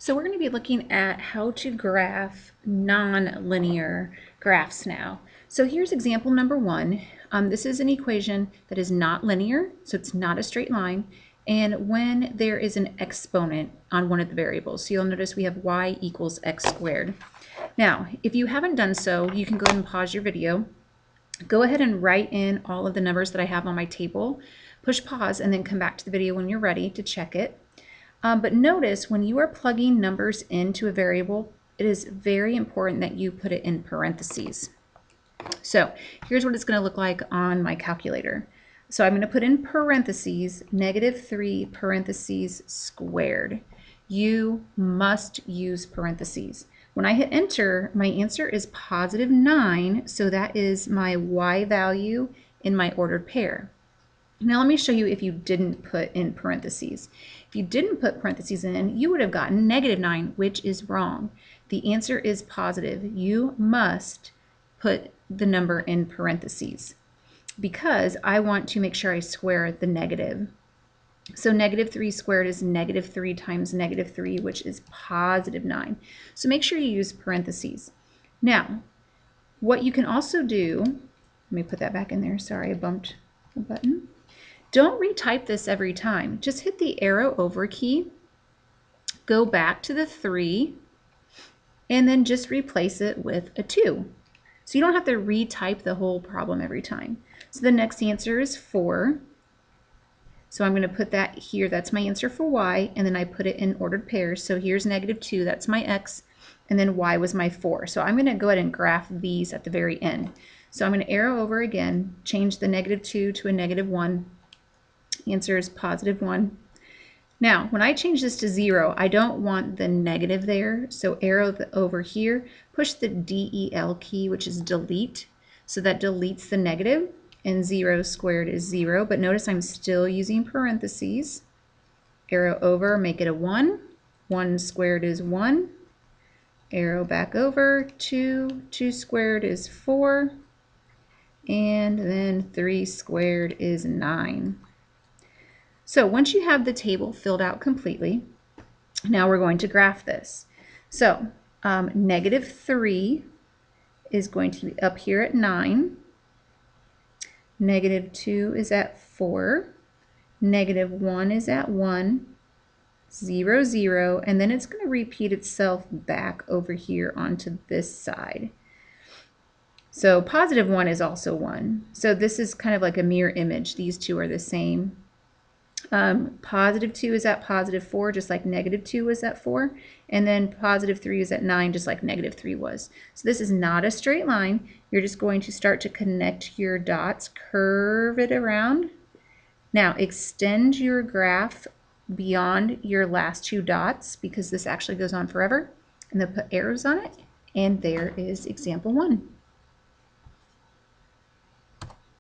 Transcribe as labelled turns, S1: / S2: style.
S1: So we're going to be looking at how to graph non-linear graphs now. So here's example number one. This is an equation that is not linear, so it's not a straight line, and when there is an exponent on one of the variables. So you'll notice we have y equals x squared. Now, if you haven't done so, you can go ahead and pause your video. Go ahead and write in all of the numbers that I have on my table. Push pause and then come back to the video when you're ready to check it. But notice when you are plugging numbers into a variable, it is very important that you put it in parentheses. So here's what it's going to look like on my calculator. So I'm going to put in parentheses, -3 parentheses squared. You must use parentheses. When I hit enter, my answer is +9, so that is my y value in my ordered pair. Now let me show you if you didn't put in parentheses. If you didn't put parentheses in, you would have gotten -9, which is wrong. The answer is positive. You must put the number in parentheses because I want to make sure I square the negative. So -3 squared is -3 times -3, which is +9. So make sure you use parentheses. Now, what you can also do, let me put that back in there. Sorry, I bumped the button. Don't retype this every time. Just hit the arrow over key, go back to the 3, and then just replace it with a 2. So you don't have to retype the whole problem every time. So the next answer is 4. So I'm going to put that here. That's my answer for y, and then I put it in ordered pairs. So here's -2, that's my x, and then y was my 4. So I'm going to go ahead and graph these at the very end. So I'm going to arrow over again, change the -2 to a -1. Answer is +1. Now, when I change this to 0, I don't want the negative there, so arrow over here, push the DEL key, which is delete, so that deletes the negative, and 0 squared is 0, but notice I'm still using parentheses. Arrow over, make it a 1. 1 squared is 1. Arrow back over, 2. 2 squared is 4. And then 3 squared is 9. So once you have the table filled out completely, now we're going to graph this. So -3 is going to be up here at 9. -2 is at 4. -1 is at 1. 0, 0. And then it's going to repeat itself back over here onto this side. So +1 is also 1. So this is kind of like a mirror image. These two are the same. +2 is at +4, just like -2 was at 4, and then +3 is at 9, just like -3 was. So this is not a straight line. You're just going to start to connect your dots, curve it around. Now extend your graph beyond your last 2 dots because this actually goes on forever, and then put arrows on it, and there is example 1.